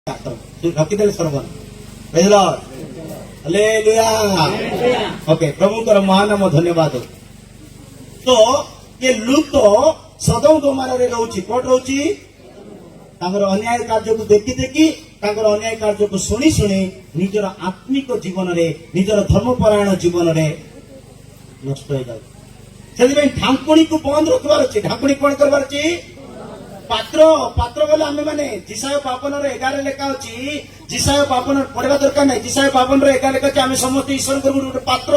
रखिदेले सर्वन praise lord hallelujah okay प्रभुଙ୍କର महानाम धन्यवाद। तो ये लूत तो सदम गोमारे रोची कोट रोची अन्याय कार्य को देखी देखी अन्याय कार्य को शुणी शुणी निजर आत्मिक जीवन रे निजर धर्मपरायण जीवन रे नष्ट हो जाए। ढांकुणी को बंद रखबार अच्छे ढांकुणी कौन करबार अच्छे पात्र पात्र बोले आम मैंने जिसाय पापन 11 लेखा अच्छी जिसाय पापन पढ़ा दरकार नहीं जिसाय पापन 11 लेखा अच्छे आम समस्त ईश्वर गोटे पात्र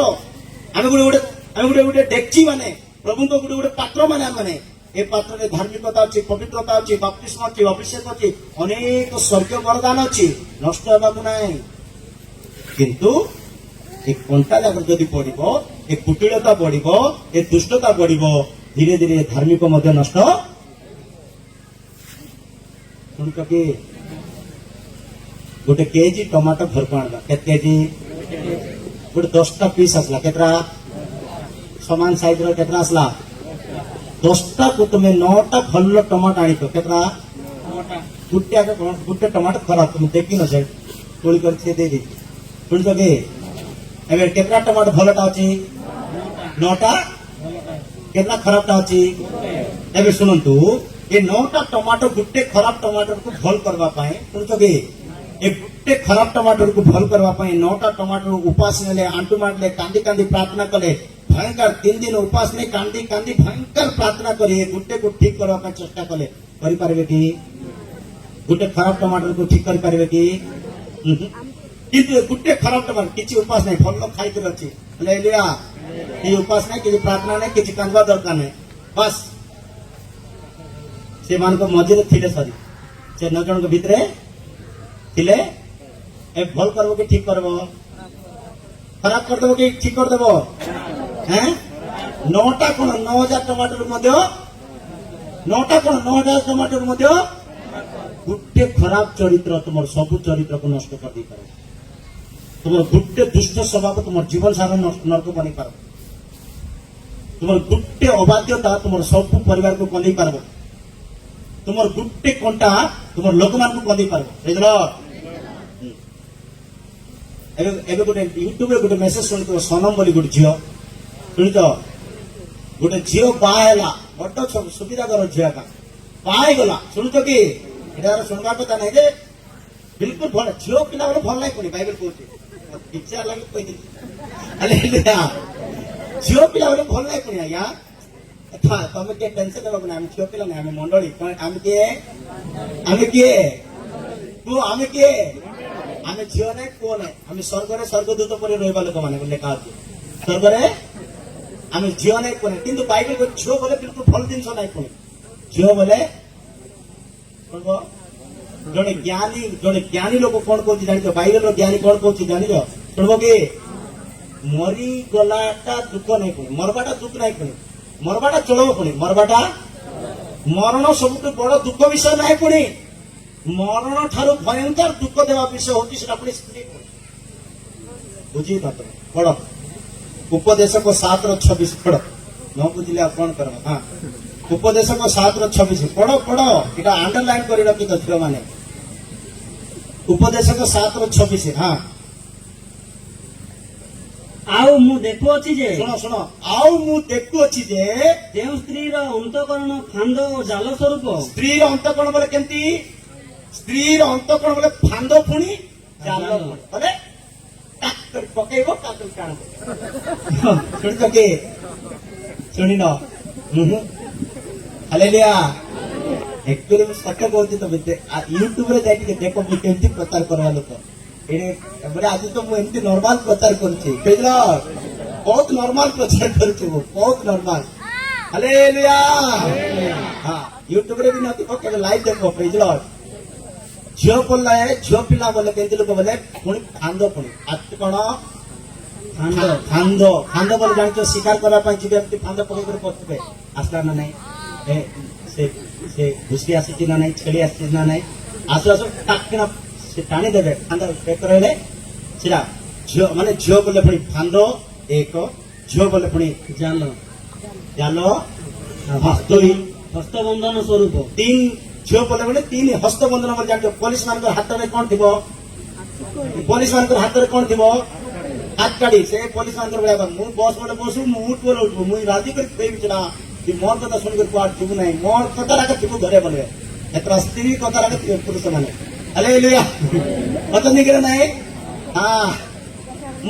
आम गोटे गोटे डेक्ची माने प्रभु को गोटे गोटे पात्र माने आम मैंने ए पात्र में धार्मिकता अच्छी पवित्रता अच्छी बाप्तिस्म अच्छी अभिषेक अच्छी अनेक स्वर्ग वरदान अच्छी नष्ट होगा ना किंतु एक कंटा जाकर जदि पड़ो एक कुटिलता बढ़ो एक दुष्टता बढ़ो धीरे धीरे धार्मिक नष्ट कि गोटे केजी टमाटो घर को आना के केजी गोटे 10टा पीस आसला केतरा समान साइज रो केतरा आसला 10टा को तुम्हें 9टा भल टमाटो आनी केतरा गुटे टमाटो खराब तुम देखी न से तोली कर दे दी सुन तो के एबे केतरा टमाटो भलटा अछि 9टा केतरा खराबटा अछि एबे सुनंतु ये 9टा टमाटो गुटे खराब टमाटर को भल करवा पाए सुनछो कि ए गुटे खराब टमाटर को भल करवा पाए 9टा टमाटर उपास नेले आंटू मारले कांदी कांदी प्रार्थना कले भयंकर 3 दिन उपास ने कांदी कांदी भयंकर प्रार्थना करे गुटे को ठीक करवा पाए चेष्टा कले करि पारबे कि गुटे खराब टमाटर को ठीक करि पारबे कि किंतु गुटे खराब टमाटर किछि उपास नहीं फल खाइ के अछि हालेलुया ये उपास नहीं किछि प्रार्थना नहीं किछि कांदवा दरकार नहीं बस से मान को मझे थिले सरी से 9 जन को भितरे थिले ए भल करबो कि ठीक करबो खराब कर देबो कि ठीक कर देबो हैं 9टा कोन 9000 टमाटर मध्य 9टा कोन 9000 टमाटर मध्य गुटे खराब चरित्र तुमर सब चरित्र को नष्ट कर दी पारे तुमर गुटे दुष्ट स्वभाव तुमर जीवन सारा नरक बनी पारो तुमर गुटे अबाध्यता तुमर सब परिवार को बनी पारबो तुमर गुटे कंटा तुमर लोक मान को बंदी पारबो बुझलो एबे गोटे यूट्यूब रे गोटे मेसेज सुन तो सनम बोली गोटे झियो सुनि तो गोटे झियो बाहेला बड्ड सुविधा कर झिया का बाहे गला सुनि तो कि एटा सुनबा कथा नै जे बिल्कुल भल झियो पिला बोले भल नै कोनी बाइबल कहते इच्छा लागे कोइ दिन हालेलुया झियो पिला बोले भल नै कोनी या तमें के टेंशन लेबो ना हम छियो पिला ना हम मंडली हम किए तू हम किए हम झियो ने को ने हम स्वर्ग रे स्वर्गदूत पर रहबा लोक माने लेखा अछि स्वर्ग रे हम झियो ने को ने किंतु बाइबल को झियो बोले बिल्कुल फल दिन नै कोनी झियो बोले कोन जने ज्ञानी लोक कोन कहछि जानि तो बाइबल रो ज्ञानी कोन कहछि जानि जो सुनबो कि मरी गलाटा दुख नै कोनी मरबाटा दुख नै कोनी मरबाटा चलो पुणी मरबाटा मरण सब बड़ दुख विषय ना पुणी मरण ठारू भयंकर दुख देवा विषय होती स्त्री बुझी पात्र पढ़ उपदेशक 7:26 पढ़ न बुझिले आप कौन कर हाँ उपदेशक 7:26 पढ़ पढ़ इटा अंडरलाइन कर रखी तो झील मैंने उपदेशक 7:26 हाँ आउ मु देखु अछि जे सुनो सुनो आउ मु देखु अछि जे देव स्त्री रो अंतकरण फांदो और जाल स्वरूप स्त्री रो अंतकरण बोले केंती स्त्री रो अंतकरण बोले फांदो पुणी जाल बोले टाक पकेइबो टाक कान सुन तो के सुनि न हालेलुया एक्चुअली मैं सत्य कहती तो यूट्यूब रे जाई के देखो मु केंती प्रचार करवा लोक आज तो मुझे नॉर्मल प्रचार कर बहुत नॉर्मल प्रचार कर बहुत नॉर्मल हालेलुया हाँ यूट्यूब रे भी नथि पके लाइव देखो प्रेज लॉर्ड झियो बोलला है झियो पिला बोले केंति लोक बोले पुणी फांदो पुणी आज कोन फांदो फांदो बोले जानछो शिकार करा पई जिबे एमति फांदो पके कर पछबे आसला ना नहीं ए से घुसी आसी ना नहीं छेड़ी आसी ना नहीं आसु आसु टाकना से टाणी देवे फांदा पेक रहले सिरा झियो माने झियो बोले पुणी फांदो एक झियो बोले पुणी जालो जालो हस्तबंधन स्वरूप 3 ଝିଅ ବୋଲେ ବୋଲେ 3 ହସ୍ତବନ୍ଧନ ବୋଲି ଜାଣିଛ। ପୋଲିସ ମାନଙ୍କର ହାତରେ କଣ ଥିବ? ପୋଲିସ ମାନଙ୍କର ହାତରେ କଣ ଥିବ? ହାତ କାଢି। ସେ ପୋଲିସ ମାନଙ୍କର ଭଳିଆ ମୁଁ ବସ୍ ବୋଲେ ବସୁ, ମୁଁ ଉଠ ବୋଲେ ଉଠୁ, ମୁଁ ରାଜି କରି କହିବି ନା ମୋର କଥା ଶୁଣିକରି କୁଆଡେ ଯିବୁ ନାହିଁ, ମୋର କଥା ରାଖ ଥିବୁ ଘରେ ବୋଲେ। ଏଥର ସ୍ତ୍ରୀ କଥା ରାଖ ଥିବେ ପୁରୁଷ ମାନେ। ହାଲେଲୁୟା ଅଛନ୍ତି କି ନାହିଁ? ହଁ,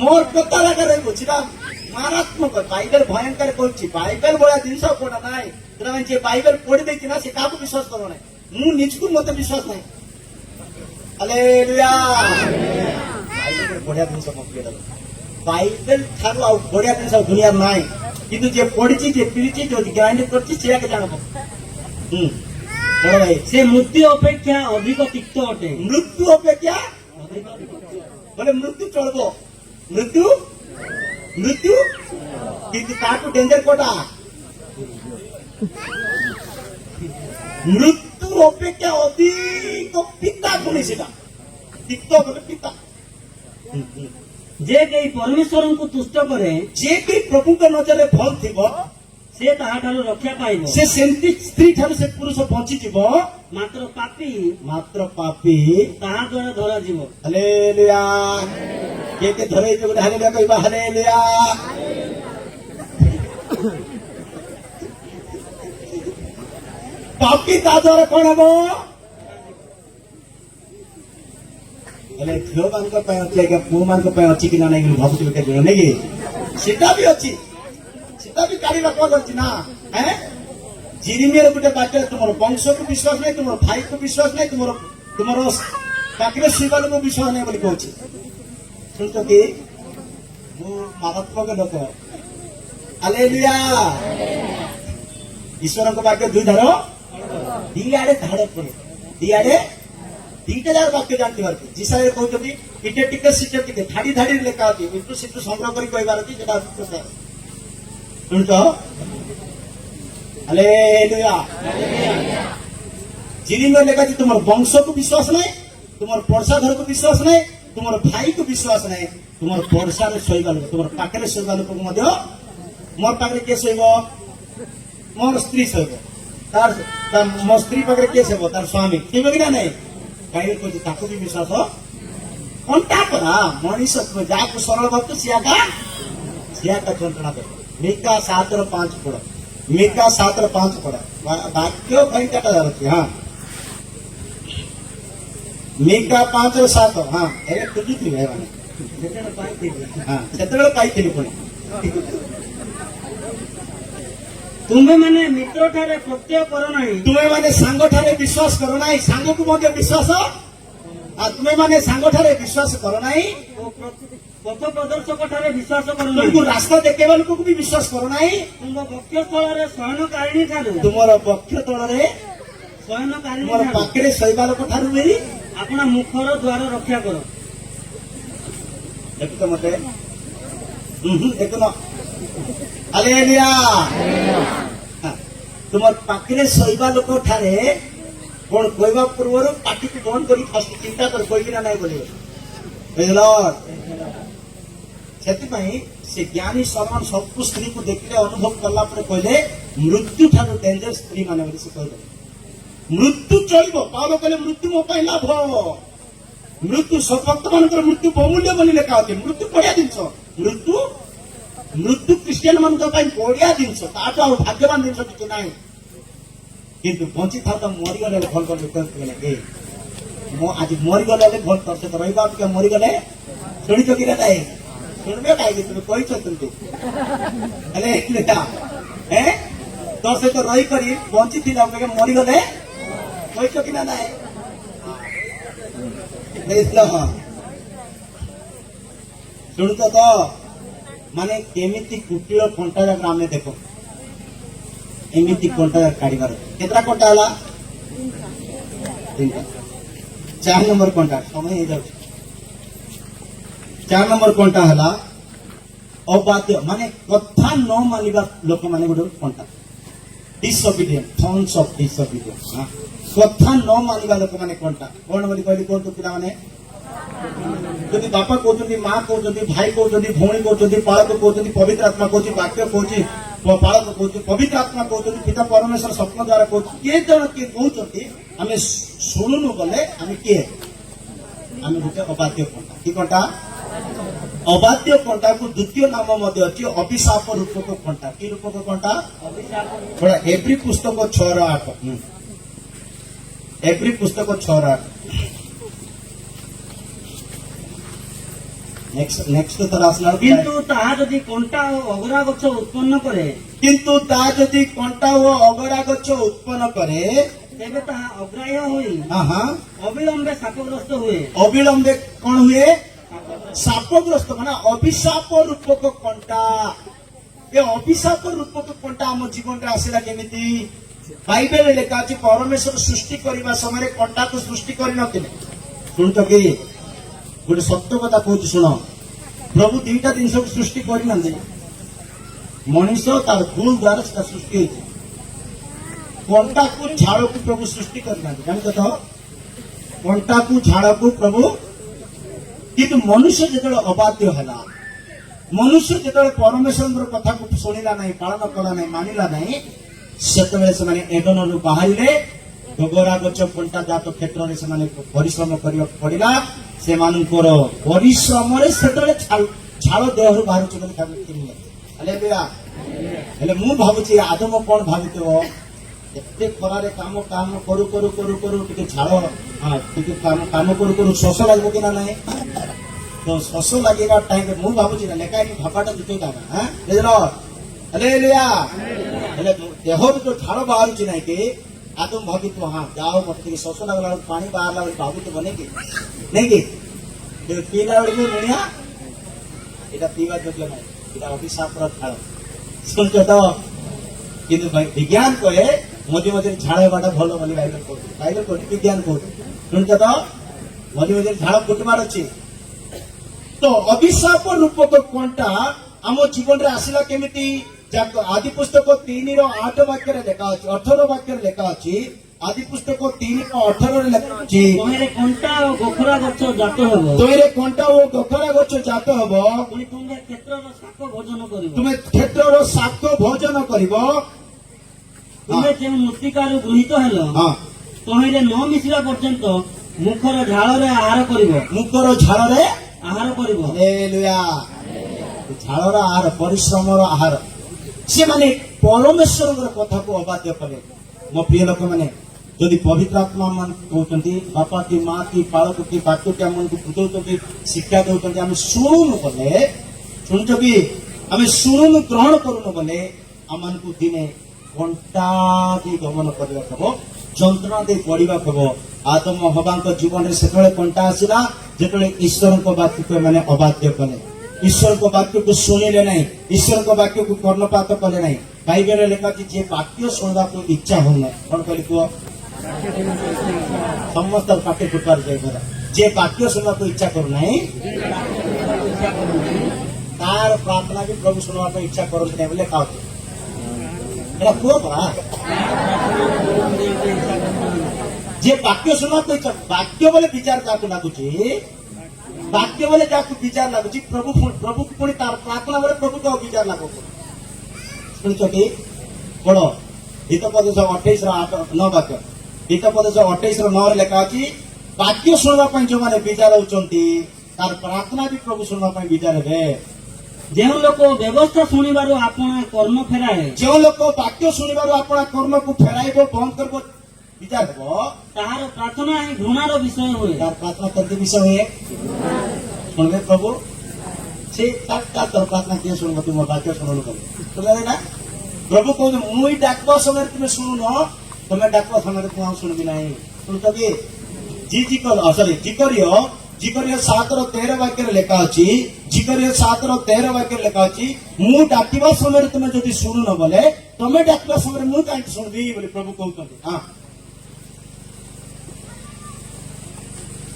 ମୋର କଥା ରାଖ ରହିବ। ସେଟା ମାରାତ୍ମକ। ବାଇବେଲ ଭୟଙ୍କର କହୁଛି। ବାଇବେଲ ଭଳିଆ ଜିନିଷ କୋଉଟା ନାହିଁ। ସେଟା ମାନେ ଯିଏ ବାଇବେଲ ପଢି ଦେଇଛି ନା ସେ କାହାକୁ ବିଶ୍ୱାସ କର ନାହିଁ। ମୁଁ ନିଜକୁ ମତେ ବିଶ୍ୱାସ ନାହିଁ। ହାଲେଲୁୟା ବାଇବେଲ ବଢିଆ ଜିନିଷ ମତେ ଦେବ। ବାଇବେଲ ଠାରୁ ଆଉ ବଢିଆ ଜିନିଷ ଦୁନିଆରେ ନାହିଁ। କିନ୍ତୁ ଯିଏ ପଢିଛି, ଯିଏ ପିଳିଛି, ଯିଏ ଗ୍ରାଇଣ୍ଡ କରିଛି ସେୟାকে ଜାଣବ। ବଡ ଭାଇ, ସେ ମୃତ୍ୟୁ ଅପେକ୍ଷା ଅଧିକ ତିକ୍ତ ଅଟେ। ମୃତ୍ୟୁ ଅପେକ୍ଷା ବୋଲେ ମୃତ୍ୟୁ ଚଳିବ। ମୃତ୍ୟୁ ମୃତ୍ୟୁ କିନ୍ତୁ ତାଠୁ ଡେଞ୍ଜର କୋଟା? ମୃତ୍ୟୁ ଅପେକ୍ଷା ଅଧିକ ପିତା ପୁଣି ସେଟା ତିକ୍ତ ବୋଲେ ପିତା। ଯେ କେହି ପରମେଶ୍ୱରଙ୍କୁ ତୁଷ୍ଟ କରେ ଯିଏ କି ପ୍ରଭୁଙ୍କ ନଜରରେ ଭଲ ଥିବ ସେ ତାହାଠାରୁ ରକ୍ଷା ପାଇବ। ସେ ସେମିତି ସ୍ତ୍ରୀ ଠାରୁ ସେ ପୁରୁଷ ବଞ୍ଚିଯିବ। ମାତ୍ର ପାପୀ ପାପୀ ତାହା ଦ୍ୱାରା ଧରାଯିବ। ହାଲେଲୁୟା କିଏ କିଏ ଧରେଇଛ ଗୋଟେ ହାଲେଲୁୟା କହିବା। ହାଲେଲୁୟା ପାପୀ ତା ଦ୍ୱାରା କଣ ହବ? ହେଲେ ଝିଅ ମାନଙ୍କ ପାଇଁ ଅଛି ଆଜ୍ଞା, ପୁଅ ମାନଙ୍କ ପାଇଁ ଅଛି କି ନା ନାଇଁ ଭାବୁଥିବେ କେତେ ଜଣ ନାଇଁ କି? ସେଟା ବି ଅଛି, ସେଟା ବି କାଢିବା କଣ ଅଛି ନା। ଜିରିମିର ଗୋଟେ ବାକ୍ୟ, ତୁମର ବଂଶକୁ ବିଶ୍ୱାସ ନାହିଁ, ତୁମର ଭାଇକୁ ବିଶ୍ୱାସ ନାହିଁ, ତୁମର ପାଖରେ ଶୋଇବା ଲୋକ ବିଶ୍ୱାସ ନାହିଁ ବୋଲି କହୁଛି। ଶୁଣୁଛ କି? ମୁଁ ମାରାତ୍ମକ ଲୋକ। ହାଲେଲୁୟା ଈଶ୍ୱରଙ୍କ ବାକ୍ୟ ଦୁଇ ଧାର ଦିଆଡେ ଧାଡ ପଡେ। ଦିଆଡେ ଦିଟା ଯାକ ବାକ୍ୟ ଜାଣିଥିବାର ଅଛି। ଜିସାରେ କହୁଛନ୍ତି ଇଟେ ଟିକେ ସିଟେ ଟିକେ ଧାଡି ଧାଡିରେ ଲେଖା ଅଛି। ଏଠୁ ସେଠୁ ସଂଗ୍ରହ କରି କହିବାର ଅଛି। ସେଟା ଶୁଣୁଛ? ହାଲେଲୁୟା ଜିରିମିରେ ଲେଖା ଅଛି ତୁମର ବଂଶକୁ ବିଶ୍ୱାସ ନାହିଁ, ତୁମର ପଡଶା ଘରକୁ ବିଶ୍ୱାସ ନାହିଁ, ତୁମର ଭାଇକୁ ବିଶ୍ୱାସ ନାହିଁ, ତୁମର ପଡଶାରେ ଶୋଇବା ଲୋକ, ତୁମର ପାଖରେ ଶୋଇବା ଲୋକକୁ ମଧ୍ୟ। ମୋର ପାଖରେ କିଏ ଶୋଇବ? ମୋର ସ୍ତ୍ରୀ ଶୋଇବ। ମୋ ସ୍ତ୍ରୀ ପାଖରେ କିଏ ଶୋଇବ? ତାର ସ୍ୱାମୀ ଥିବ କି ନା ନାହିଁ? ବାଇବେଲ କହୁଛି ତାକୁ ବି ବିଶ୍ୱାସ କଣ୍ଟା କରା। ମଣିଷ ଯାହାକୁ ସରଳ ଭାବୁଛୁ ସିଆକା ଯନ୍ତ୍ରଣା କରିବ। ମିକା 7:5 ପଢ। ମିକା 7:5 ପଢ। ବାକ୍ୟ ଘଣ୍ଟାଟା ଅଛି। ହଁ, ମିକା 5:7। ହଁ, ଏବେ ଖୋଜୁଥିବେ ମାନେ ସେତେବେଳେ ପାଇଥିଲି ପୁଣି। ତୁମେ ମାନେ ମିତ୍ର ଠାରେ ପ୍ରତ୍ୟୟ କର ନାହିଁ। ତୁମେ ମାନେ ସାଙ୍ଗ ଠାରେ ବିଶ୍ୱାସ କର ନାହିଁ, ସାଙ୍ଗକୁ ମଧ୍ୟ ବିଶ୍ୱାସ। ତୁମେ ମାନେ ସାଙ୍ଗ ଠାରେ ବିଶ୍ୱାସ କର ନାହିଁ, ଓ ପଥ ପ୍ରଦର୍ଶକ ଠାରେ ବିଶ୍ୱାସ କର ତୁମକୁ ନାହିଁ। ରାସ୍ତା ଦେଖେଇବା ଲୋକକୁ ବି ବିଶ୍ୱାସ କର ନାହିଁ। ତୁମ ବକ୍ଷସ୍ଥଳରେ ଶୟନକାରିଣୀ ଠାରୁ ତୁମର ବକ୍ଷ ତଳରେ ଶୟନକାରିଣୀ ତୁମର ଠାରୁ ପାଖରେ ଶୋଇବା ଲୋକ ଠାରୁ ବି ଆପଣ ମୁଖର ଦ୍ୱାର ରକ୍ଷା କର। ଦେଖୁଛ ମତେ? ଦେଖୁନ? ହାଲେଲୁୟା ତୁମର ପାଖରେ ଶୋଇବା ଲୋକ ଠାରେ କଣ କହିବା ପୂର୍ବରୁ ପାଟିକୁ ବନ୍ଦ କରି ଫାଷ୍ଟ ଚିନ୍ତା କରି କହିବି ନା ନାହିଁ ବୋଲିବ। ବୁଝିଲ? ସେଥିପାଇଁ ସେ ଜ୍ଞାନୀ ସଲମାନ ସବୁ ସ୍ତ୍ରୀକୁ ଦେଖିଲେ ଅନୁଭବ କଲା ପରେ କହିଲେ ମୃତ୍ୟୁ ଠାରୁ ଡେଞ୍ଜର ସ୍ତ୍ରୀ ମାନେ ବୋଲି ସେ କହିଲେ। ମୃତ୍ୟୁ ଚଳିବ। ପାଉଲ କହିଲେ ମୃତ୍ୟୁ ମୋ ପାଇଁ ଲାଭ। ମୃତ୍ୟୁ ଭକ୍ତ ମାନଙ୍କର ମୃତ୍ୟୁ ବହୁମୂଲ୍ୟ ବୋଲି ଲେଖା ଅଛି। ମୃତ୍ୟୁ ବଢିଆ ଜିନିଷ। ମୃତ୍ୟୁ ଖ୍ରୀଷ୍ଟିଆନ ମାନଙ୍କ ପାଇଁ ବଢିଆ ଜିନିଷ। ତାଠୁ ଆଉ ଭାଗ୍ୟବାନ ଜିନିଷ କିଛି ନାହିଁ। କିନ୍ତୁ ବଞ୍ଚିଥାଉ ତ ମରିଗଲେ ଭଲ ଭଲ ଆଜି ମରିଗଲେ ଭଲ ତୋର ସହିତ ରହିବା ଟିକେ ମରିଗଲେ ଶୁଣିଛ କି ନାହିଁ? ଶୁଣିବେ କାହିଁକି? ତୁମେ କହିଛ କିନ୍ତୁ ହେଲେ ତୋ ସହିତ ରହିକରି ବଞ୍ଚିଥିଲା ମରିଗଲେ କହିଛ କି ନା ନାହିଁ? ଶୁଣୁଛ ତ? ମାନେ କେମିତି କୁଟିଳ କଣ୍ଟା ଯାକ ଆମେ ଦେଖ ଏମିତି କଣ୍ଟା ଯାକ କାଢିବାର। କେତେଟା କଣ୍ଟା ହେଲା? 3ଟା। 4 ନମ୍ବର କଣ୍ଟା ସମୟ ହେଇଯାଉଛି। 4 ନମ୍ବର କଣ୍ଟା ହେଲା ଅବାଧ୍ୟ, ମାନେ କଥା ନ ମାନିବା ଲୋକମାନେ ଗୋଟେ କଣ୍ଟା। ଡିସୋବିଡିଏଣ୍ଟ, ଥର୍ନସ୍ ଅଫ ଡିସୋବିଡିଏଣ୍ଟ। କଥା ନ ମାନିବା ଲୋକମାନେ କଣ୍ଟା। କଣ ବୋଲି କହିଲି କୁହନ୍ତୁ ପିଲାମାନେ? ଯଦି ବାପା କହୁଛନ୍ତି, ମା କହୁଛନ୍ତି, ଭାଇ କହୁଛନ୍ତି, ଭଉଣୀ କହୁଛନ୍ତି, ପାଳକ କହୁଛନ୍ତି, ପବିତ୍ର ଆତ୍ମା କହୁଛି, ବାକ୍ୟ କହୁଛି, ପାଳକ କହୁଛି, ପବିତ୍ର ଆତ୍ମା କହୁଛନ୍ତି, ପିତା ପରମେଶ୍ୱର ସ୍ୱପ୍ନ ଦ୍ୱାରା କହୁଛି, କିଏ ଜଣ କିଏ କହୁଛନ୍ତି, आमे शुणुनु बोले आमे किए आमे गुटे अबाध्य कंटा कि कंटा अबाध्य कंटा को द्वितीय नाम मध्य अछि अभिशाप रूपक कंटा कि रूपक कंटा थोड़ा एवरी पुस्तक 6:8 एवरी पुस्तक 6:8 नेक्स्ट तर आसला কিন্তু তাহা যদি কଣ୍ଟା ଓ ଅଗରା ଗଛ ଉତ୍ପନ୍ନ କରେ किंतु ता जदि कंटा ओ अगरा गछ उत्पन्न करे ତେବେ ତାହା ଅଗ୍ରାହ୍ୟ ହୋଇ हाँ ଅବିଳମ୍ବେ ଶାପଗ୍ରସ୍ତ ହୁଏ। अविलंबे कौन हुए शापग्रस्त माना अभिशाप रूपक कंटा ये अभिशाप रूपक कंटा आम जीवन रे आसिला केमिति बाइबल लेखा अछि परमेश्वर सृष्टि करबा समय कंटा को सृष्टि करि नथिले सुन तो कि गोटे सत्य कथा कहूँ शुण प्रभु दुईटा जिन सृष्टि करना मनीष तार भूल द्वारा से सृष्टि होती कंटा को झाड़ को प्रभु सृष्टि करना जानते तो कंटा को झाड़ को प्रभु किंतु मनुष्य जो अबाध्य है मनुष्य जो परमेश्वर कथा को शुणिला नहीं पालन कला नहीं मानिला नहीं से एडन बाहर गोगरा गच कंटा जात क्षेत्र में से परिश्रम करने पड़ा से परिश्रम झाड़ देह बाहर मु भावुची आदम कौन भावित एते खरार काम काम करू करू करू करू टिके झाड़ हाँ टिके काम करू करू शोष लगे कि ना नहीं तो शोष लगेगा टाइम मु भावुची ना लेका भापाटा जितेगा हाँ हालेलुया देह जो झाड़ बाहर नहीं कि आदम भावित हाँ जाओ मत शोष लगला पानी बाहर भावित बने कि नहीं कि पीला बेलू मिलिया यहाँ पीवा योग्य ना यहाँ अभिशाप झाड़ शुणच तो किंतु विज्ञान कहे मझे मझे झाड़ होगा भल बोली बाइबल कहे विज्ञान कहे शुणच तो मझे मझे झाड़ फुटबार अच्छी तो अभिशाप रूपक कंटा आम जीवन रे आसिला केमिति आदि पुस्तक 3:8 वाक्य लेखा अच्छी 18 वाक्य लेखा अच्छी आदि पुस्तक 3:18 लेखा अच्छी ତହିଁରେ କଣ୍ଟା ଓ ଗୋଖରା ଗଛ ଜାତ ହେବ तोरे कंटा ओ गोखरा गछ जात हबो ପୁଣି ତୁମେ କ୍ଷେତ୍ରର ଶାକ ଭୋଜନ କରିବ। तुम्हें क्षेत्र शाक भोजन करिब ତୁମେ ଯେଉଁ ମୃତ୍ତିକାରୁ ଗୃହୀତ ହେଲ हाँ ତହିଁରେ ନ ମିଶିବା ପର୍ଯ୍ୟନ୍ତ ମୁଖର ଝାଳରେ ଆହାର କରିବ मुकर झाड़ रे ଆହାର କରିବ। हालेलुया झाड़र आहार परिश्रम आहार से माने परमेश्वर कथा को अबाध्य कले मो प्रिय लोक मैंने जदि पवित्र आत्मा मन कहते बापा की माँ की पालक की बाक्य के मन को बुझाऊँ शिक्षा दौरान आम शुणुनु बोले शुणुच कि आम शुणुनु ग्रहण करूनु बोले आम को दिने घंटा दे गमन करवा हम जंत्रणा दे पढ़ा हम आदम हवा जीवन में से कंटा आसला जो ईश्वर वाक्य को मैंने अबाध्य कले ईश्वर को वाक्य को शुणिले नहीं ईश्वर को वाक्य को कर्णपात कले नहीं बाइबल लेखा जे वाक्य शुणवा को इच्छा होना कौन कह कह समस्त पाटे फुटबार जाए जे वाक्य शुणवा को इच्छा करूना तार प्रार्थना भी प्रभु शुणवा को इच्छा करते नहीं बोले कह कह पड़ा जे वाक्य शुणवा को इच्छा वाक्य बोले विचार जाको लगुच वाक्य बोले जाको विचार लगुच प्रभु प्रभु को पुणी तार प्रार्थना बोले प्रभु को विचार लागू शुणुच कि पढ़ हितपदेश 28:9 वाक्य हितपदेश 28:9 लेखा अच्छी वाक्य शुणवा जो मैंने विचार होती तार प्रार्थना भी प्रभु शुणवा विचार हे ଯେଉଁ ଲୋକ ବ୍ୟବସ୍ଥା ଶୁଣିବାରୁ ଆପଣା କର୍ମ ଫେରାଏ जो लोग वाक्य शुणवार अपना कर्म को फेराइब बंद कर विचार हे ତାହାର ପ୍ରାର୍ଥନା ହିଁ ଘୃଣାର ବିଷୟ ହୁଏ। तार प्रार्थना करते विषय हुए शुणवे प्रभु से तर प्रार्थना किए शुणव तुम वाक्य शुणु कर ना प्रभु कह मुई डाकवा समय तुम्हें शुणुन तुम्हें डाकवा समय तुम शुणबी ना शुणुच कि सॉरी जिकरियो 7:13 वाक्य लेखा अच्छी जिकरियो 7:13 वाक्य लेखा अच्छी मु डाकवा समय तुम्हें जदि शुणुन बोले तुम्हें डाकवा समय मु कहीं शुणबी बोले प्रभु कहते हाँ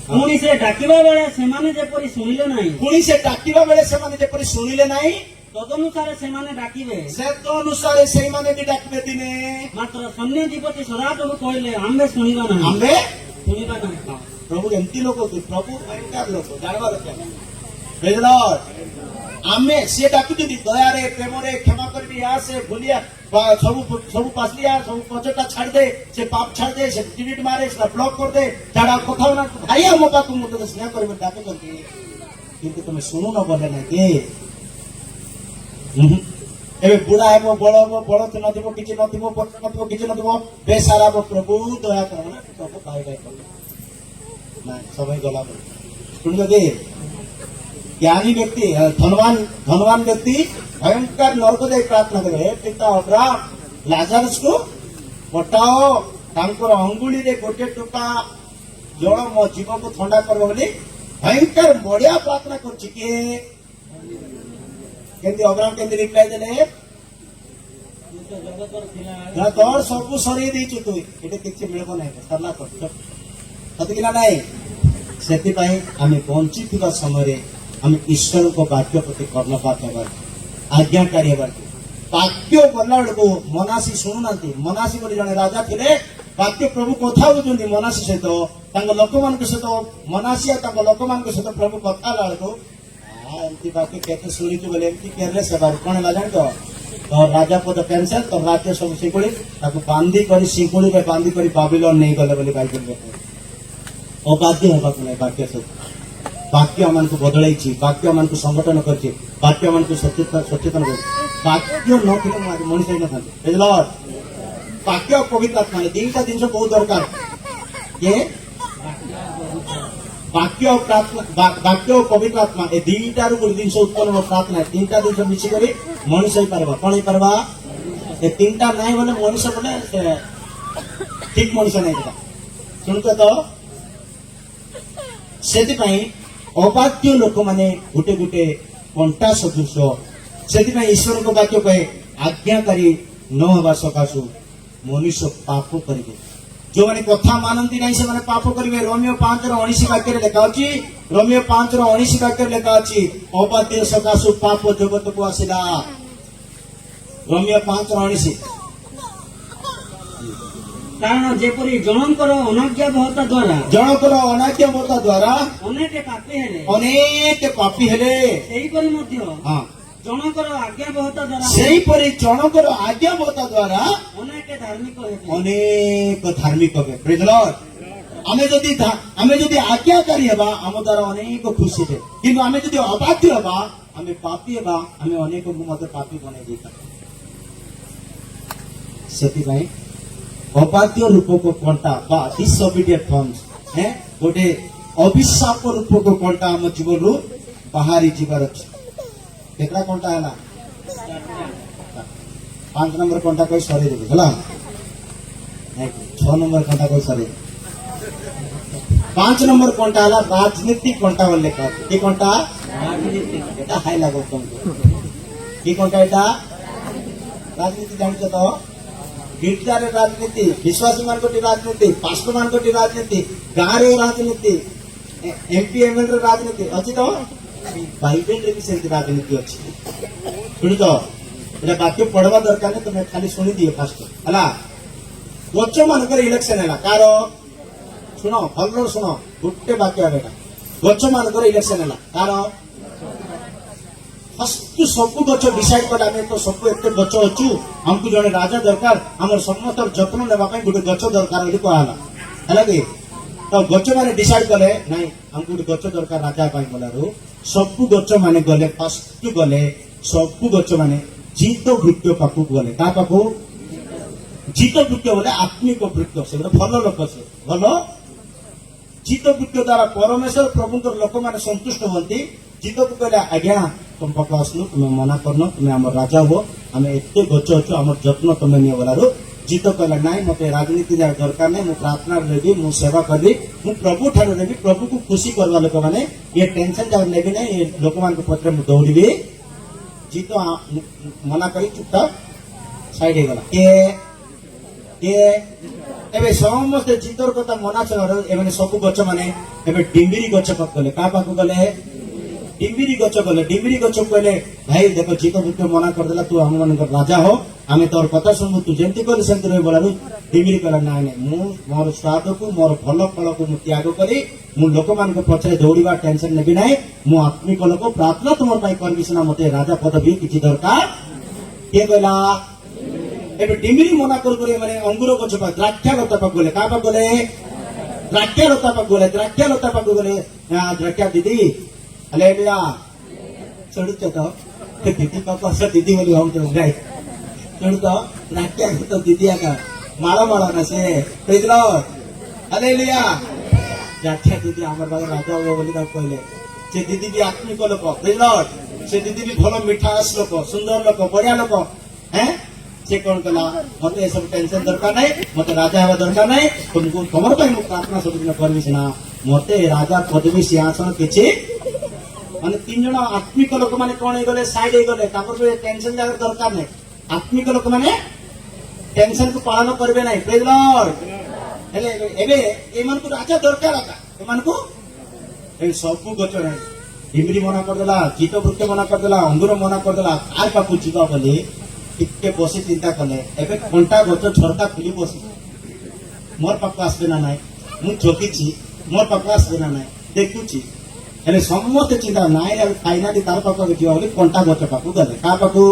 ପୁଣି ସେ ଡାକିବା ବେଳେ ସେମାନେ ଯେପରି ଶୁଣିଲେ ନାହିଁ पुणी से डाकिबा बेले से माने जेपरि शुणिले नाही ତଦନୁସାରେ ସେମାନେ ଡାକିବେ। से तो अनुसार से माने भी डाकबे दिने ମାତ୍ର ସୈନ୍ୟାଧିପତି ସଦାପ୍ରଭୁ କହିଲେ ଆମ୍ଭେ ଶୁଣିବା ନାହିଁ आंबे ଶୁଣିବା ନାହିଁ। प्रभु एमती लोग होते प्रभु भयंकर लोग जानवा दरकार Praise the Lord. ଆମେ ସିଏ ଡାକୁଛନ୍ତି ଦୟାରେ ପ୍ରେମରେ କ୍ଷମା କରିବି ଆସେ ଭୁଲିଆ ସବୁ ପାସଲିଆ ସବୁ ପଛଟା ଛାଡ଼ିଦେ ସେ ପାପ ଛାଡ଼ିଦେ ସେ ଡିଲିଟ ମାରେ ସେଟା ବ୍ଲକ କରିଦେ ଛାଡା କଥା ହଉନା ଭାଇ ଆମ ପାଖକୁ ମୁଁ ତତେ ସ୍ନେହ କରିବି ଡାକୁଛନ୍ତି କିନ୍ତୁ ତମେ ଶୁଣୁନ ବୋଲେ ନାଇଁ କି ଏବେ ବୁଢା ହେବ ବଳ ହେବ ବଳତ ନଥିବ କିଛି ନଥିବ କିଛି ନଥିବ ବେସାରା ହବ ପ୍ରଭୁ ଦୟା କର ନା ପ୍ରଭୁ ଭାଇ ଭାଇ କର ନାଇଁ ସବାଇ ଗଲା ଶୁଣିଲ କି ज्ञानी व्यक्ति धनवान व्यक्ति भयंकर नरक जाई प्रार्थना करे पिता अब्राहम लाजरस को पटाओ तांकर अंगुली रे गोटे टोपा जल मो जीव को ठंडा करबो बोली भयंकर बढ़िया प्रार्थना करछि के केंति अब्राहम केंति रिप्लाई देले ना तोर सब सरी देछु तू एटे किछि मिलबो नै सरला कर सतिकिना नै सेति पई आमे पहुंची थिबा समय रे हम ईश्वर को वाक्य प्रति कर्णपात हेबार आज्ञाकारी हेबार वाक्य बोलला बेलू मनासी शुणुना मनासी बोली जने राजा थिले वाक्य प्रभु कथा होउछन्ती मनासी सहित लोक मान सहित मनासी लोक मान सहित प्रभु कथा बेलू एमती वाक्य केते शुणिचु बोले एमती केयरलेस हेबार कोन ला जान तो राजा पद कैंसल तो राज्य सब सिकुड़ी ताको बांधी करी सिकुड़ी रे बांधी करी बाबिलोन नहीं गले बोली बाइबल में अबाध्य हेबा कोन वाक्य से वाक्य मन को बदलाई वाक्य मन को संगठन कर वाक्य मन को सचेतन कर वाक्य न मनीष न वाक्य पवित्र आत्मा दीटा जिन बहुत दरकार ये वाक्य वाक्य पवित्र आत्मा ए दीटार गोटे जिन उत्पन्न प्रार्थना तीनटा जिन मिसिक मनीष हो पार कौन हो पार ए तीनटा नहीं बोले मनीष बोले ठीक मनीष नहीं शुणुच तो से अबाध्य लोक मैंने गोटे गोटे कंटा सदृश से ईश्वर को वाक्य कहे आज्ञाकारी न होगा सकाशु मनुष्य पाप करेंगे जो मैंने कथा मानती नहीं से पाप करेंगे रोमियो 5:19 वाक्य लिखा अच्छी रोमियो 5:19 वाक्य लिखा अच्छी अबाध्य सकाशु पाप जगत को आसला रोमियो 5:19 कारण जेपरी जनकर अनाज्ञाबहता द्वारा अनेक पापी हेले सेहीपरि मध्य जनकर आज्ञाबहता द्वारा अनेक धार्मिक हेबे प्रेज द लॉर्ड आमे जदि आज्ञाकारी हेबा हम द्वारा अनेक खुशी थे किंतु आमे जदि अबाध्य हेबा आमे पापी हेबा आमे अनेक को मते पापी बने देता सेति भाई अबाध्य रूप को कंटा डिसओबीडिएंट फॉर्म्स है गोटे अभिशाप रूप को कंटा हम जीवन रू बाहरी जीवार अछि केतरा कंटा हला 5 नंबर कंटा कोई सरी देबे हला 6 नंबर कंटा कोई सरी 5 नंबर कंटा हला राजनीतिक कंटा बोले का की कंटा राजनीतिक एटा हाई लागो तुमको की कंटा एटा राजनीति जानते तो गिरजार राजनीति विश्वासी मान राजनीति पास्टर मान राजनीति गाँव राजनीति एमपी एमएलए राजनीति अच्छी तो बाइबल रे भी से राजनीति अच्छी शुणी तो ये वाक्य पढ़वा दरकार नहीं तुम्हें खाली शुणी दिए फास्ट है गच मानकर इलेक्शन है कार शुण भल शुण गोटे वाक्य गच मानकर इलेक्शन है कार फस्ट सब गच डिसाइड कर तो सब एत गच अच्छु हमको जड़े राजा दरकार आम समस्त जत्न नापी गोटे गच दरकार कहला कि तो गच मैंने डिसाइड कले नाई हमको गोटे गच दरकार राजा गलारू सब गच मैंने गले फस्ट गले सब गच मैंने जीत वृक्ष पाखक गले क्या पाखु जीत वृक्ष बोले आत्मिक वृक्ष से भल लोक से भल जीत वृक्ष द्वारा परमेश्वर प्रभु लोक मैंने संतुष्ट होती जीत को कहले आज्ञा तुम पाख आसनु तुम्हें मना करन तुम्हें आम राजा हो आम एत गच अच्छु आम जत्न तुम्हें नियो बोलारू जीत कहला नाई मत राजनीति दरकार नहीं मुझे प्रार्थना देवी मुझे सेवा करी मुझे प्रभु ठार देवी प्रभु को खुशी करवा लोक मैंने ये टेंशन जब नेबी नहीं ये लोक मान पत्र दौड़ी जीत मना करी चुपचाप साइड हो गला एबे समस्त जीतर कथा मना चल सब गच मैंने डिंबिरी गच पाख गले क्या पाख गले डिम्बिरी गच गले डिम्बिरी गच कहले भाई देख जीत वृक्ष मना करदेला तू आम मान राजा हो आम तोर कथा शुणु तू जमती कहलु सेमती रही बोलू डिम्बिरी कहला ना मु मोर स्वाद को मोर भल फल को मु त्याग करी मु लोक मान पछरे दौड़ा टेंशन नेबी ना मु आत्मिक लोक प्रार्थना तुम करबी सिना मते राजा पदवी किसी दरकार किए कहला एबे डिम्बिरी मना कर माने अंगुर गच पा द्राक्षा लता पाक गले का पाक गले द्राक्षा लता पाक गले द्राक्षा लता पाक गले द्राक्षा दीदी हालेलुया चढुच तो दीदी पाक असं दीदी बोली हम तो गाय चढु तो द्राक्षा तो दीदी आका माळा माळा ना से प्रेज लॉर्ड हालेलुया द्राक्षा दीदी हमर बाग राजा हो बोली ता कहले से दीदी भी आत्मिक लोक प्रेज लॉर्ड से दीदी भी भलो मिठास लोक सुंदर लोक बढ़िया लोक हैं से कौन कला मत ये सब टेंशन दरकार नहीं मत राजा हवा दरकार नहीं तुमको तुमर पे प्रार्थना सब दिन करबी सिना मते राजा पदवी सिंहासन किछि माने तीन जण आत्मिक लोक माने कोन हे गले साइड हे गले तापर पे टेंशन जागर दरकार नहीं आत्मिक लोक माने टेंशन को पालन करबे नहीं प्रेज लॉर्ड हेले एबे एमन को राजा दरकार आता एमन को ए सब को गचर डिम्बरी मना कर देला जीत वृक्ष मना कर देला अंगूर मना कर देला आर पाकु जीवा बोली टिके बसी चिंता कले एबे कंटा गच झरका खुली बसी मोर पाक आसबे ना नाय मु ठोकीची मोर पाक आसबे ना नाय देखुची हेले समस्त चिंता नाय रे फाइनाली तार पाक जीवा बोली कंटा गच पाकु गले का पाकु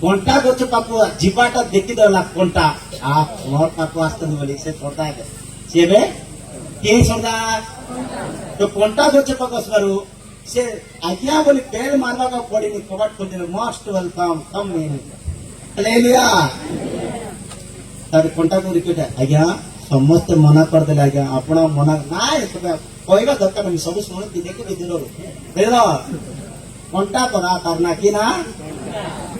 कंटा गच पाकु जीवाटा देखि देला कंटा आ मोर पाक आस्तन बोली से छोटा है सेबे के छोटा तो कंटा गच पाक असबारु से आज्ञा बोली बेल मारवा का पड़ी नहीं कबाट खोल देना मोस्ट वेलकम कम इन हालेलुया तार कंटा को रिक्वेस्ट आज्ञा समस्त मना कर देला आज्ञा आपण मना नाय कहबा दरकार नहीं सब सुन कि देखे भी दूर बेलो कंटा करा तार ना कि ना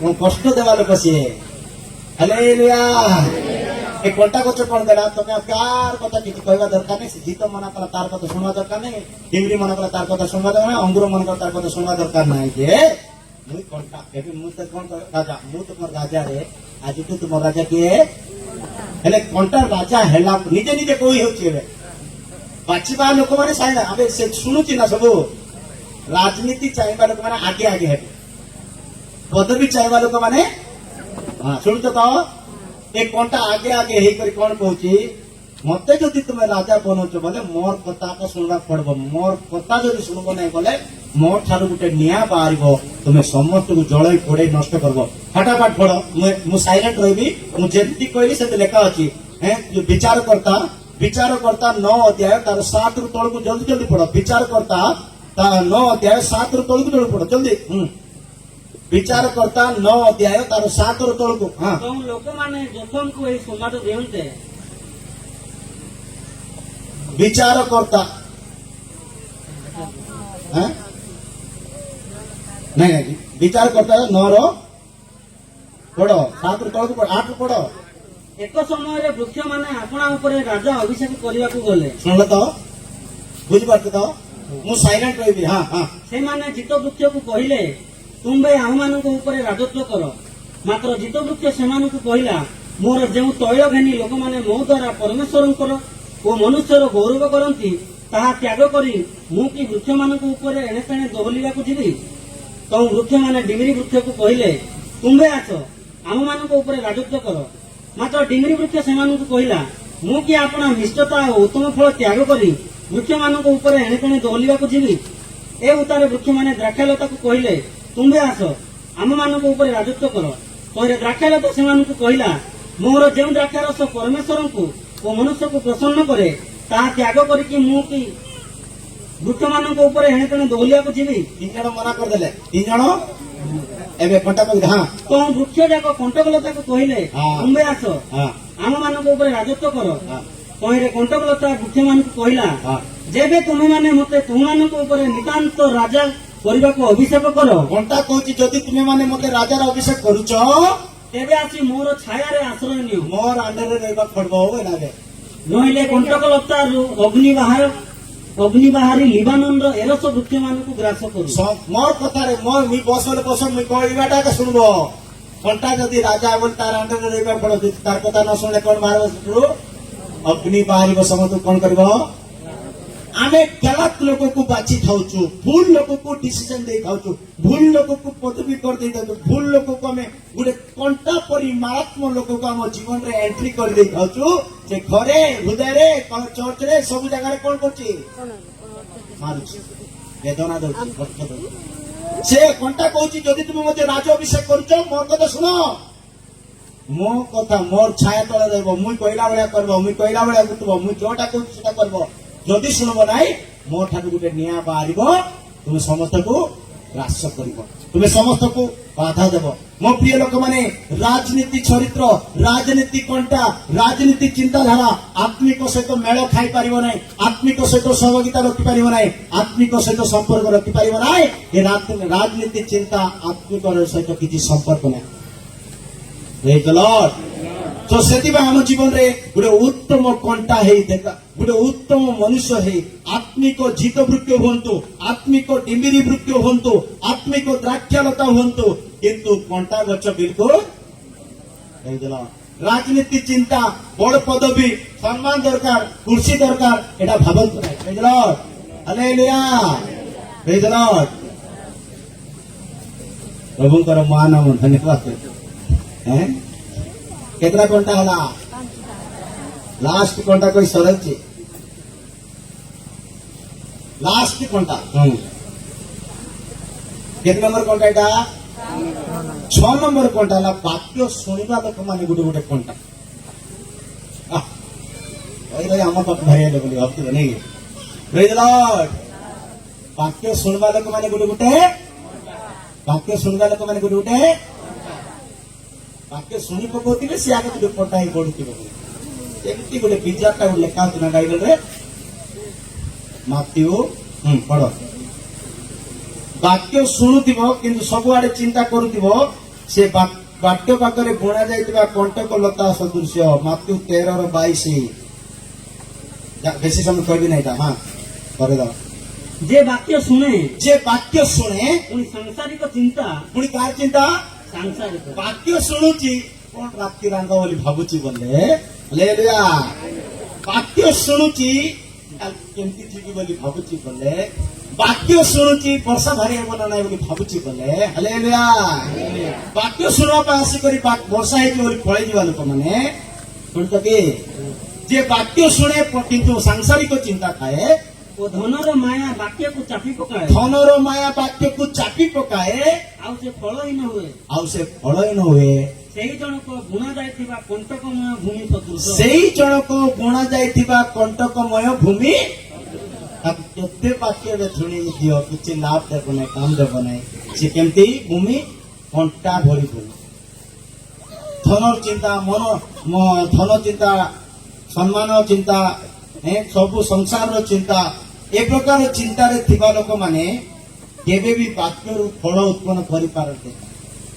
वो कष्ट देवा लोक से हालेलुया ए कंटा गच कोन देला तमे प्यार कथा किछि कहबा दरकार नहीं जीत मना कला तार कथा सुनवा दरकार नहीं डिंगरी मना कला तार कथा सुनवा दरकार नहीं अंगूर मना कला तार कथा सुनवा दरकार नहीं जे मुई कंटा एबे मु त कोन राजा मु तुम राजा रे आज तो तुम राजा के हेले कंटा राजा हेला निजे निजे कोई होछि रे बाचिबा लोक माने साइना अबे से सुनुछि ना सब राजनीति चाइबा लोक माने आगे आगे हेबे पदवी चाइबा लोक माने हां सुनतो तो एक कंटा आगे आगे हे करी कोन कहूची मते जदि तुमे राजा बनोच बोले मोर कथा को सुनबा पड़बो मोर कथा जदि सुनबो नै बोले मोर ठारू गुटे निया बारिबो तुमे समस्त को जळै पोड़ै नष्ट करबो फटाफट पड़ो मु साइलेंट रहबी मु जेंति कहली से लेखा अछि हैं जो विचार करता 9 अध्याय तार 7 रु तळ को जल्दी जल्दी पढ़ो विचार करता ता 9 अध्याय 7 रु तळ को जल्दी पढ़ो जल्दी विचार करता 9 अध्याय तार 7 रु तळ को हां तो लोक माने जोखम को एई समाज देहंते विचार करता हैं नहीं विचार करता 9 रो पढ़ो 7 रु तळ को पढ़ो 8 रु पढ़ो एक समय रे वृक्ष माने आपना ऊपर राजा अभिषेक करिया को गले सुनल तो बुझ पात तो मु साइलेंट रहबी हां हां से माने जीत वृक्ष को कहिले तुम्बे आम मान ऊपर राजत्व कर मात्र जीत वृक्ष से कहला मोर जो तैल घेनी लोक मैंने मो द्वारा परमेश्वर ओ मनुष्यर गौरव करती ताहा त्याग करी मु कि वृक्ष मान ऊपर एणे तेणे दोहलिया जीवी तो वृक्ष मैंने डिंगरी वृक्ष को कहले तुम्बे आस आम मान ऊपर राजत्व कर मात्र डिंगरी वृक्ष से कहला मु कि आपना मिष्टता और उत्तम फल त्याग करी वृक्ष मान ऊपर एणे तेणे दोहलिया जीवी ए उतारे वृक्ष मैंने द्राक्षालता को कहले तुम्बे आस आम मान ऊपर राजत्व कर कहले द्राक्षालता से कहला मोर जो द्राक्षारस परमेश्वर को ओ मनुष्य को प्रसन्न करे ताहा त्याग करके मु कि वृक्ष मान ऊपर एणे तेणे दोहलिया जीवी 3 जण मना कर देले 3 जण एबे कंटा पग हां तो वृक्ष जाक कंटकलता को कहले तुम्बे आस हां आम मान ऊपर राजत्व कर कहले कंटकलता वृक्ष मान कहला हां जेबे तुमे माने मते तुम मान ऊपर नितांत राजा करबा को अभिषेक करो कंटा कहूची जदि तुमे माने मते राजार अभिषेक करूचो तेबे आसी मोर छाया रे आश्रय नियो मोर अंडर रे रहबा पड़बो हो लागे नहिले कंटकलता अग्नि बाहरी लिबानन रो एरस वृक्ष मान को ग्रास करू मोर कथा रे मोर मी बसले बस मी कहबाटा के सुनबो कंटा जदि राजा बोल तार अंडर रे रहबा पड़ो तार कथा न सुनले कोन मारबो सुरु अग्नि बाहरी समझ कोन करबो आमे गलत लोक को बाची थाउछु भूल लोक को डिसीजन दे थाउछु भूल लोक को पदवी कर दे थाउछु भूल लोक को हमें गुटे कंटा परि मारात्मक लोक को हम जीवन रे एंट्री कर दे थाउछु जे घरे हृदय रे चर्च रे सब जगह रे कोन करछि मारुछि वेदना दउछि कष्ट दउछि से कंटा कहछि जदि तुम मते राज अभिषेक करछो मोर कथा सुनो मो कथा मोर छाया तले रहबो मुई कहला बेला करबो मुई कहला बेला गुतबो मुई जोटा कहछि सेटा करबो जदि सुनबो नाई मो ठाकु गुटे निया बारिबो तुम समस्त को ग्रास करिबो तुम समस्त को बाधा देबो मो प्रिय लोक माने राजनीति चरित्र राजनीति कंटा राजनीति चिंताधारा आत्मिक सहित मेल खाई पारिबो नाई आत्मिक सहित सहभागिता रखि पारिबो नाई आत्मिक सहित संपर्क रखि पारिबो नाई ए राजनीति चिंता आत्मिक सहित किछि संपर्क नाई प्रेज द लॉर्ड तो सेतिबा हम जीवन रे गुटे उत्तम कंटा हे देखा गुटे उत्तम मनुष्य हे आत्मिक जीत वृक्ष हुंतु आत्मिक डिंबिरी वृक्ष हुंतु आत्मिक द्राक्षालता हुंतु किंतु कंटा गछ बिल्कुल प्रेज द लॉर्ड राजनीति चिंता बड़ पदवी सम्मान दरकार कुर्सी दरकार एटा भाबंतु नाही praise the lord hallelujah praise the lord प्रभुଙ୍କର महानाम धन्यवाद हैं केतना कंटा होला लास्ट कंटा कोई सरल छी लास्ट कंटा केत नंबर कंटा एटा 6 नंबर कंटा ला वाक्य सुनिबा लोक माने गुटे गुटे कंटा ओइ रे हम पाप भाई ले बोली हफ्ते नहीं प्रेज द लॉर्ड वाक्य सुनिबा लोक माने गुटे गुटे वाक्य सुनिबा लोक माने गुटे गुटे वाक्य शुणी पकौथिबे से आगे गोटे कंटा ही पड़ुथिबो एमती गोटे पिज्जाटा लेखा होना बाइबल रे माथ्यू पढ़ वाक्य शुणुथिबो किंतु सब आड़े चिंता करुथिबो से वाक्य पाखरे बुणा जाइतिबा कंटक लता सदृश माथ्यू 13:22 बेसी समय कहबी नहीं था हां करे दो जे वाक्य शुणे पुणी सांसारिक चिंता पुणी कार चिंता सांसारिक वाक्य शुणुची कोन रात्रि रांग बोली भाबुची बोले हालेलुया वाक्य शुणुची केमती जीवी बोली भाबुची बोले वाक्य शुणुची वर्षा भारी हेबो ना बोली भाबुची बोले हालेलुया वाक्य शुणवा पे आसी करी वर्षा हेची बोली पळै जीवा लोक माने कोन तो के जे वाक्य शुणे किंतु सांसारिक चिंता खाए ओ धनर माया वाक्य को चापी पकाए धनर माया वाक्य को चापी पकाए आउ से फल ही न हुए सेही जनक बुणा जाइथिबा कंटकमय भूमि सदृश सेही जनक बुणा जाइथिबा कंटकमय भूमि अब केते वाक्य रे धुणी दियो किछि लाभ देबो नै काम देबो नै से केमती भूमि कंटा भरी भूमि धनर चिंता धन चिंता सम्मान चिंता सब संसार चिंता ए प्रकार चिंता रे थिबा लोक माने केबे भी वाक्य फल उत्पन्न करि पारते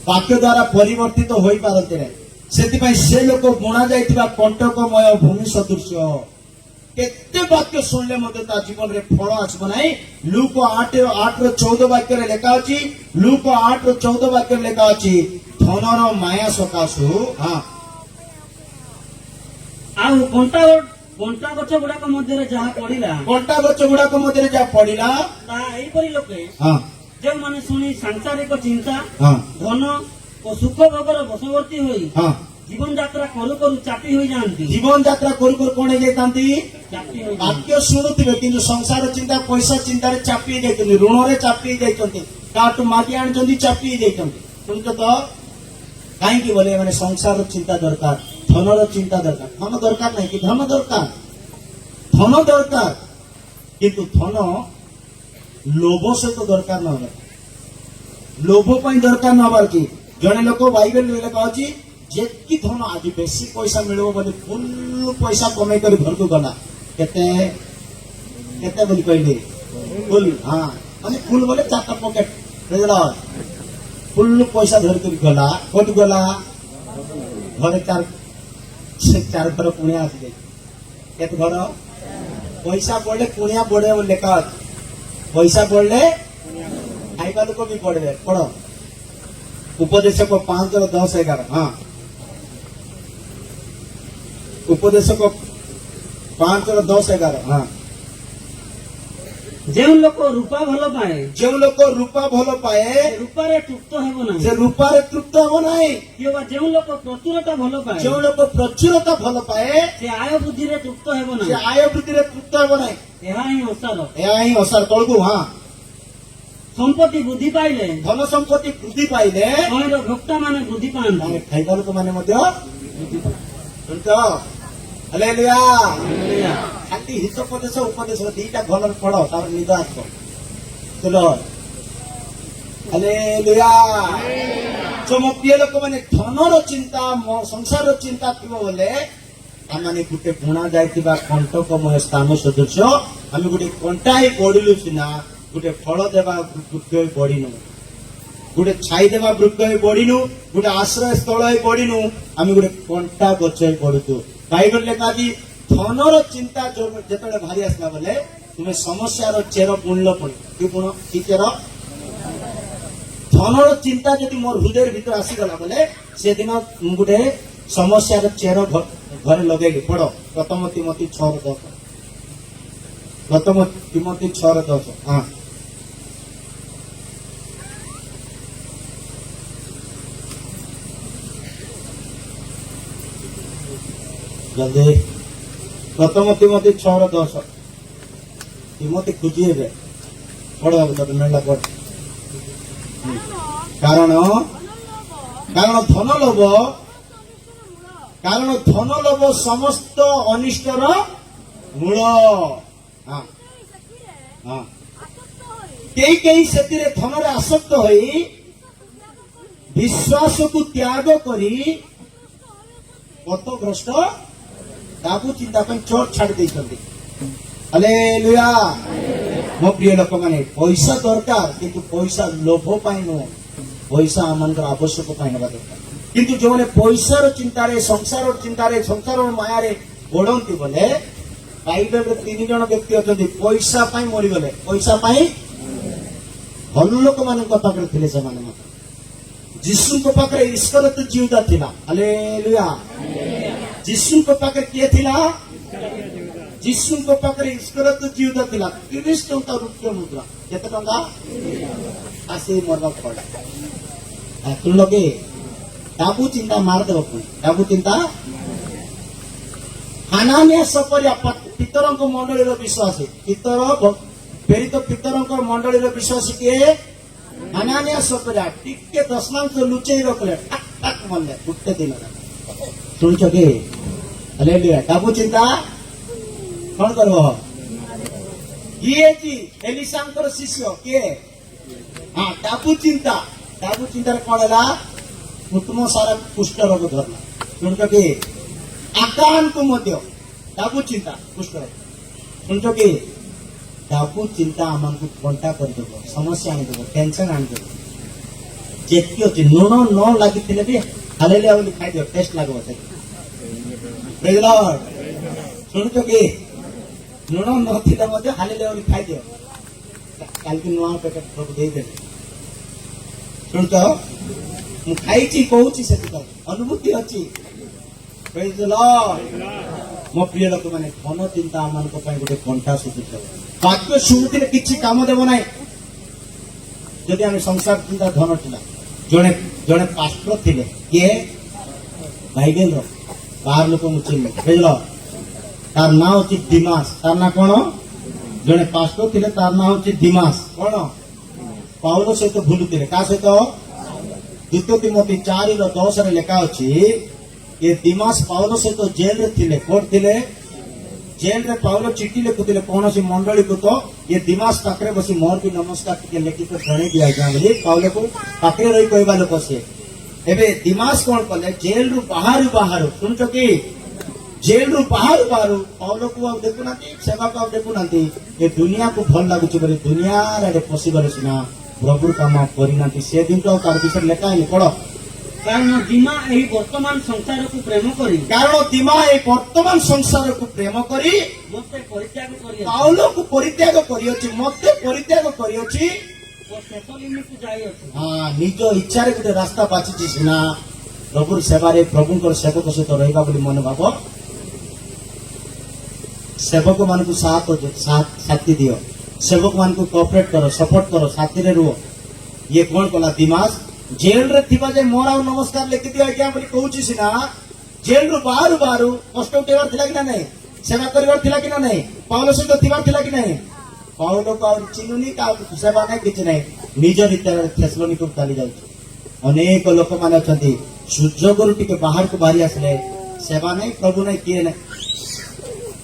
वाक्य द्वारा परिवर्तित होई पारते सेति पई से लोक बुणा जाइतिबा कंटकमय भूमि सदृश केते वाक्य सुनले मते ता जीवन रे फल आसबो नै लूक 8:14 वाक्य रे लेखा अछि लूक 8:14 वाक्य रे लेखा अछि धनर माया सकासु हां आउ कंटा गछ गुड़ाक मध्य जहाँ पड़ा कंटा गछ गुड़ाक मध्य जहाँ पड़ा तापरी लोके हाँ जो माने शुणी सांसारिक चिंता हाँ धन और सुख भोगर बशवर्ती हुई हाँ जीवन यात्रा करू करू चापी हो जाती जीवन यात्रा करू करू कौन हो जाती चापी वाक्य शुणुवे कि संसार चिंता पैसा चिंता चापी जाती ऋण रे चापी जाती काटू माटी आनी चापी जाती शुणुच तो कहीं बोले मैंने संसार चिंता दरकार धनर चिंता दरकार धन दरकार नहीं कि धन दरकार किंतु धन लोभ से तो दरकार न लोभ दरकार न हबार कि जड़े लोक बाइबल लिखा अच्छी जेकी धन आज बेसी पैसा मिल बोले फुल पैसा कमे कर घर को गला केते बोली कहले फुल हाँ माने फुल बोले 4टा पॉकेट फुल पैसा धर कर गला कोट गला घरे चार घर पुणिया आसी जाए केत घर पैसा पड़े पुणिया बढ़े लेखा पैसा पड़े खाइबा लोक भी पड़े पढ़ उपदेशक 5:10-11 हाँ उपदेशक 5:10-11 हाँ ଯେଉଁ ଲୋକ ରୂପା ଭଲ ପାଏ जो लोक रूपा भल पाए ସେ ରୂପାରେ ତୃପ୍ତ ହେବ ନାହିଁ से रूपारे तृप्त हम ना କିମ୍ବା ଯେଉଁ ଲୋକ ପ୍ରଚୁରତା ଭଲ ପାଏ जो लोक प्रचुरता भल पाए ସେ ଆୟ ବୃଦ୍ଧିରେ ତୃପ୍ତ ହେବ से ନାହିଁ आय वृद्धि तृप्त हम ना ଏହା ହିଁ ଅସାର ଏହା ହିଁ ଅସାର ତଳକୁ ହଁ ସମ୍ପତ୍ତି ବୃଦ୍ଧି ପାଇଲେ ଧନ ସମ୍ପତ୍ତି ବୃଦ୍ଧି ପାଇଲେ ତହିଁର ଭୋକ୍ତା ମାନେ ବୃଦ୍ଧି ପାଆନ୍ତି ମାନେ ଖାଇବା ଲୋକମାନେ ମଧ୍ୟ ଶୁଣିଛ ହାଲେଲୁୟା ଖାଲି ହିତୋପଦେଶ ଉପଦେଶ ଦିଟା ଭଲରେ ପଢ ତାପରେ ନିଦ ଆସିବ ଚଲ ହାଲେଲୁୟା ମୋ ପ୍ରିୟ ଲୋକମାନେ ଧନର ଚିନ୍ତା ସଂସାରର ଚିନ୍ତା ଥିବ ବୋଲେ ଆମେ ଗୋଟେ ବୁଣା ଯାଇଥିବା କଣ୍ଟକମୟ ସ୍ଥାନ ସଦୃଶ ଆମେ ଗୋଟେ କଣ୍ଟା ହେଇ ପଡିଲୁ ସିନା ଗୋଟେ ଫଳ ଦେବା ବୃକ୍ଷ ହେଇ ପଡିନୁ ଗୋଟେ ଛାଇ ଦେବା ବୃକ୍ଷ ହେଇ ପଡିନୁ ଗୋଟେ ଆଶ୍ରୟ ସ୍ଥଳ ହେଇ ପଡିନୁ ଆମେ ଗୋଟେ କଣ୍ଟା ଗଛ ହେଇ ପଡୁଛୁ ବାଇବଲ ଲେଖା ଅଛି ଧନର ଚିନ୍ତା ଯେତେବେଳେ ଭାରି ଆସିଲା ବୋଲେ ତୁମେ ସମସ୍ୟାର ଚେର ବୁଣିଲ ପଡେ କି ଚେର ଧନର ଚିନ୍ତା ଯଦି ମୋର ହୃଦୟ ଭିତରେ ଆସିଗଲା ବୋଲେ ସେଦିନ ମୁଁ ଗୋଟେ ସମସ୍ୟାର ଚେର ଘରେ ଲଗେଇଲି ପଡ ପ୍ରଥମ ତିମୋଥୀ 6:10 ପ୍ରଥମ ତିମୋଥୀ 6:10 ହଁ ଜଲ୍ଦି ପ୍ରଥମ ତିମୋଥୀ 6:10 ତିମୋଥୀ ଖୋଜିବେ ପଢ ତତେ ମିଳିଲା ପଢ କାରଣ ଧନ ଲୋଭ ସମସ୍ତ ଅନିଷ୍ଟର ମୂଳ ହଁ ହଁ କେହି ସେଥିରେ ଧନରେ ଆସକ୍ତ ହୋଇ ବିଶ୍ୱାସକୁ ତ୍ୟାଗ କରି ପଥଭ୍ରଷ୍ଟ ତାକୁ ଚିନ୍ତା ପାଇଁ ଚୋଟ ଛାଡି ଦେଇଛନ୍ତି ହାଲେଲୁୟା ମୋ ପ୍ରିୟ ଲୋକମାନେ ପଇସା ଦରକାର କିନ୍ତୁ ପଇସା ଲୋଭ ପାଇଁ ନୁହଁ ପଇସା ଆମମାନଙ୍କର ଆବଶ୍ୟକ ପାଇଁ ହେବା ଦରକାର କିନ୍ତୁ ଯେଉଁମାନେ ପଇସାର ଚିନ୍ତାରେ ସଂସାରର ମାୟାରେ ଗୋଡନ୍ତି ବୋଲେ ବାଇବେଲରେ 3 ଜଣ ବ୍ୟକ୍ତି ଅଛନ୍ତି ପଇସା ପାଇଁ ମରିଗଲେ ପଇସା ପାଇଁ ଭଲ ଲୋକମାନଙ୍କ ପାଖରେ ଥିଲେ ସେମାନେ ମଧ୍ୟ ଯୀଶୁଙ୍କ ପାଖରେ ଈଶ୍ୱରତ ଜିଉଦା ଥିଲା ହାଲେଲୁୟା ଯୀଶୁଙ୍କ ପାଖରେ କିଏ ଥିଲା ଯୀଶୁଙ୍କ ପାଖରେ ଈଶ୍ୱରତ ଜିଉଦା ଥିଲା 30 ଟଙ୍କା ରୂପ୍ୟ ମୁଦ୍ରା କେତେ ଟଙ୍କା ଆସି ମରବାକୁ ପଡେ ତୁ ଲଗେ ତାକୁ ଚିନ୍ତା ମାରିଦେବ ପୁଣି ତାକୁ ଚିନ୍ତା ହାନାନିଆ ସପରିଆ ପିତରଙ୍କ ମଣ୍ଡଳୀର ବିଶ୍ୱାସୀ ପ୍ରେରିତ ପିତରଙ୍କ ମଣ୍ଡଳୀର ବିଶ୍ୱାସୀ କିଏ ହାନାନିଆ ସପରିଆ ଟିକେ ଦଶମାଂଶ ଲୁଚେଇ ରଖିଲେ ଠାକ୍ ଠାକ୍ ମଲେ ଗୋଟେ ଦିନ ଶୁଣିଛ କି ହାଲେଲୁୟା ତାକୁ ଚିନ୍ତା କଣ କରିବ କିଏ କି ଏଲିସାଙ୍କର ଶିଷ୍ୟ କିଏ ହଁ ତାକୁ ଚିନ୍ତାରେ କଣ ହେଲା କୁଟୁମ୍ବ ସାରା କୁଷ୍ଠ ରୋଗ ଧରିଲା ଶୁଣିଛ କି ଆକାରଙ୍କୁ ମଧ୍ୟ ତାକୁ ଚିନ୍ତା କୁଷ୍ଠ ରୋଗ ଶୁଣିଛ କି ତାକୁ ଚିନ୍ତା ଆମକୁ ଘଣ୍ଟା କରିଦେବ ସମସ୍ୟା ଆଣିଦେବ ଟେନସନ ଆଣିଦେବ ଯେତିକି ଅଛି ଲୁଣ ନ ଲାଗିଥିଲେ ବି ହାଲେଲୁୟା ବୋଲି ଖାଇଦିଅ ଟେଷ୍ଟ ଲାଗିବ ଶୁଣିଛ କି ଲୁଣ ନଥିଲେ ମଧ୍ୟ ହାଲେଲୁୟା ବୋଲି ଖାଇଦିଅ କାଲିକି ନୂଆ ପ୍ୟାକେଟ ସବୁ ଦେଇଦେବେ ଶୁଣୁଛ ମୁଁ ଖାଇଛି କହୁଛି ସେଥିପାଇଁ ଅନୁଭୂତି ଅଛି ମୋ ପ୍ରିୟ ଲୋକମାନେ ଧନ ଚିନ୍ତା ଆମମାନଙ୍କ ପାଇଁ ଗୋଟେ କଣ୍ଟା ସୁଦୃଶ ବାକ୍ୟ ଶୁଣୁଥିଲେ କିଛି କାମ ଦେବ ନାହିଁ ଯଦି ଆମେ ସଂସାର ଚିନ୍ତା ଧନ ଥିଲା ଜଣେ ପାଷ୍ଟର ଥିଲେ କିଏ ବାଇବେଲର ବାହାର ଲୋକ ମୁଁ ଚିହ୍ନିଲି ବୁଝିଲ ତାର ନାଁ ହଉଛି ଦିମାସ ତାର ନାଁ କଣ ଜଣେ ପାଷ୍ଟର ଥିଲେ ତାର ନାଁ ହଉଛି ଦିମାସ କଣ ପାଉଲ ସହିତ ଭୁଲୁଥିଲେ କାହା ସହିତ ଦ୍ୱିତୀୟ ତିମୋଥୀ 4:10 ଲେଖା ଅଛି ଏ ଦିମାସ ପାଉଲ ସହିତ ଜେଲରେ ଥିଲେ କୋର୍ଟ ଥିଲେ ଜେଲରେ ପାଉଲ ଚିଠି ଲେଖୁଥିଲେ କୌଣସି ମଣ୍ଡଳୀକୁ ତ ଏ ଦିମାସ ପାଖରେ ବସି ମୋର ବି ନମସ୍କାର ଟିକେ ଲେଖିକି ଜଣେଇ ଦିଆଯାଏ ବୋଲି ପାଉଲକୁ ପାଖରେ ରହି କହିବା ଲୋକ ସିଏ ଏବେ ଦିମାସ କଣ କଲେ ଜେଲରୁ ବାହାରୁ ଶୁଣୁଛ କି ଜେଲରୁ ବାହାରୁ ପାଉଲକୁ ଆଉ ଦେଖୁନାହାନ୍ତି ସେବାକୁ ଆଉ ଦେଖୁନାହାନ୍ତି ଏ ଦୁନିଆକୁ ଭଲ ଲାଗୁଛି ବୋଲି ଦୁନିଆର ଆଡେ ପଶିଗଲେ ସିନା ପ୍ରଭୁର କାମ କରିନାହାନ୍ତି ସେ ଦିନ ଆଉ ତାର ବିଷୟରେ ଲେଖା ହେଇନି ପଢ କାରଣ ଦିମା ଏହି ବର୍ତ୍ତମାନ ସଂସାରକୁ ପ୍ରେମ କରି ମୋତେ ପରିତ୍ୟାଗ କରିଅଛି ପାଉଲକୁ ପରିତ୍ୟାଗ କରିଅଛି ମୋତେ ପରିତ୍ୟାଗ କରିଅଛି ଓ ଶେଷ ଲିମିକୁ ଯାଇଅଛି ନିଜ ଇଚ୍ଛାରେ ଗୋଟେ ରାସ୍ତା ବାଛିଛି ସିନା ପ୍ରଭୁର ସେବାରେ ପ୍ରଭୁଙ୍କର ସେବକ ସହିତ ରହିବା ବୋଲି ମନେ ଭାବ ସେବକ ମାନଙ୍କୁ ସାଥି ଦିଅ सेवक मान को कोऑपरेट करो सपोर्ट करो साथी रे रुओ ये कौन कला दिमाग जेल रे थिबा जे मोरा नमस्कार लिखि दिया आज्ञा बोली कहूची सिना जेल रु बाहर बाहर कष्ट उठेबार थिला कि ना नहीं सेवा करबार थिला कि ना नहीं पाउलो सहित थिबार थिला कि नहीं पाउलो का चिनुनी का सेवा नहीं किछ नहीं निज रीते थेसलोनिक चली जाउछ अनेक लोक माने अछंती सुजोगरु टिके बाहर को बाहरी आसले सेवा नहीं प्रभु नहीं किए नहीं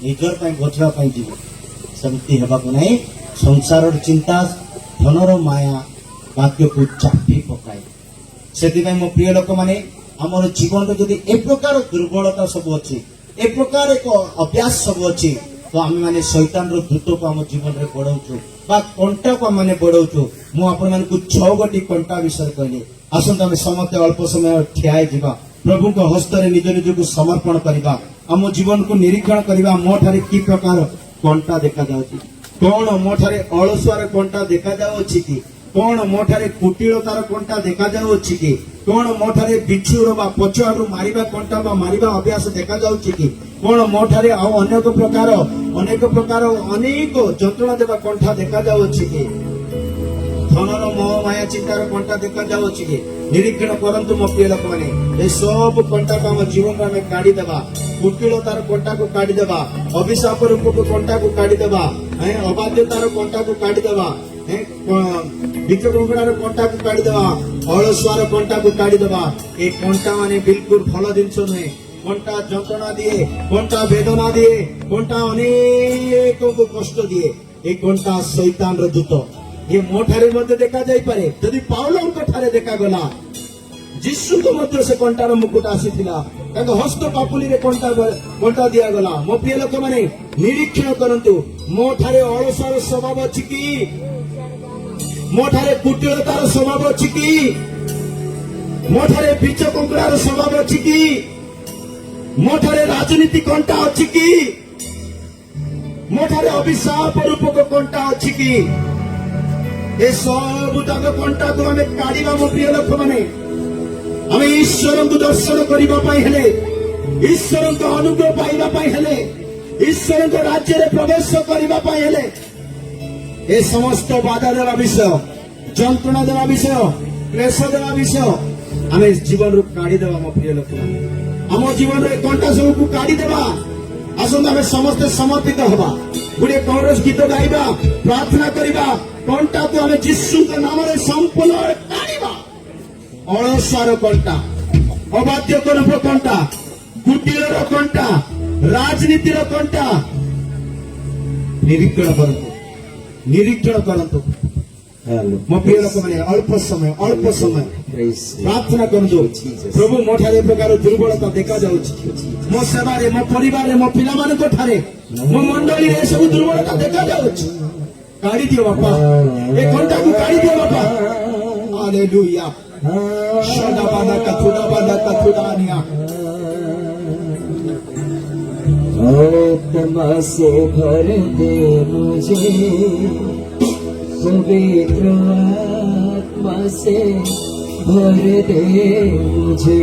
निजर पई गोछवा पई जीव सेमती हेबा को नहीं संसार चिंता धनर माया वाक्य को चापी पकाए से मो प्रिय लोक माने आमर जीवन रे जदि ए प्रकार दुर्बलता सब अच्छी ए प्रकार एक अभ्यास सब अच्छी तो आम मैंने शैतान रो दूत को आम जीवन रे बढ़ाऊँ बा कंटा को मैंने बढ़ाऊँ मु आपण को 6 गोटी कंटा विषय कहली आसत आम समस्त अल्प समय ठियाई जा प्रभु को हस्त निज निज को समर्पण करवा आम जीवन को निरीक्षण करवा मो ठारे कि प्रकार कंटा देखा जाउची कौन मो ठारे अलसुआर कंटा देखा जाउची कि कौन मो ठारे कुटिलतार कंटा देखा जाउची कि कौन मो ठारे बिच्छुर बा पछुआरु मारिबा कंटा बा मारिबा अभ्यास देखा जाउची कि कौन मो ठारे अनेक प्रकार अनेक जंत्रणा देवा कंठा देखा जाउची कि धनर मोह माया चिंतार कंटा देखा जाउची कि निरीक्षण करंतु मो प्रिय लोक माने ए सब कंटा को हम जीवन में काढी देबा कुटिलतार कंटा को काढी देबा अभिशाप रूप को कंटा को काढी देबा अबाध्यतार कंटा को काढी देबा विक्रमगुड़ार कंटा को काढ़ी देवा अलसुआर कंटा को काढ़ी देवा ये कंटा माने बिल्कुल भल जिनस नुहे कंटा जंत्रणा दिए कंटा वेदना दिए कंटा अनेक को कष्ट दिए ये कंटा शैतान रो दूत ये मो ठारे मध्य देखा जाई पारे यदि पाउलो ठारे देखा गला जीशु को मध्य से कंटार मुकुट आसीथिला ताको हस्त पापुली रे कंटा दिया गला मो प्रिय लोक माने निरीक्षण करंतु मो ठारे अलसुआर स्वभाव अछि कि मो ठारे कुटिलतार स्वभाव अछि कि मो ठारे बीच कुकुड़ार स्वभाव अछि कि मो ठारे राजनीति कंटा अछि कि मो ठारे अभिशाप रूपक कंटा अछि कि ए सब तक कंटा को हमें काढ़िबा मो प्रिय लोक माने हमें ईश्वर को दर्शन करबा पई हेले ईश्वर को अनुग्रह पाइबा पई हेले ईश्वर को राज्य रे प्रवेश करबा पई हेले ए समस्त बाधा देवा विषय जंत्रणा देवा विषय क्लेश देवा विषय आम जीवन रू काढ़ी देवा मो प्रिय लोक आम जीवन रे कंटा सब को काढ़ी देवा आसत आम समस्त समर्पित हवा गोटे कौरस गीत गाइबा प्रार्थना करबा कंटा को आम जीशु के नाम रे संपूर्ण काढ़ीबा अलसार कंटा अबाध्य कंटा कुटिलर कंटा राजनीतिर कंटा निरीक्षण करंतु मो प्रिय लोक माने अल्प समय प्रार्थना करंतु प्रभु मो ठारे प्रकार दुर्बलता देखा जाउछि मो सेवा रे मो परिवार रे मो पिला मान को ठारे मो मंडली रे सब दुर्बलता देखा जाउछि काढ़ी दियो बापा ए घंटा को काढ़ी दियो बापा हालेलुया शदाबादा कथुडानिया आत्मा से भर दे मुझे पवित्र आत्मा से भर दे मुझे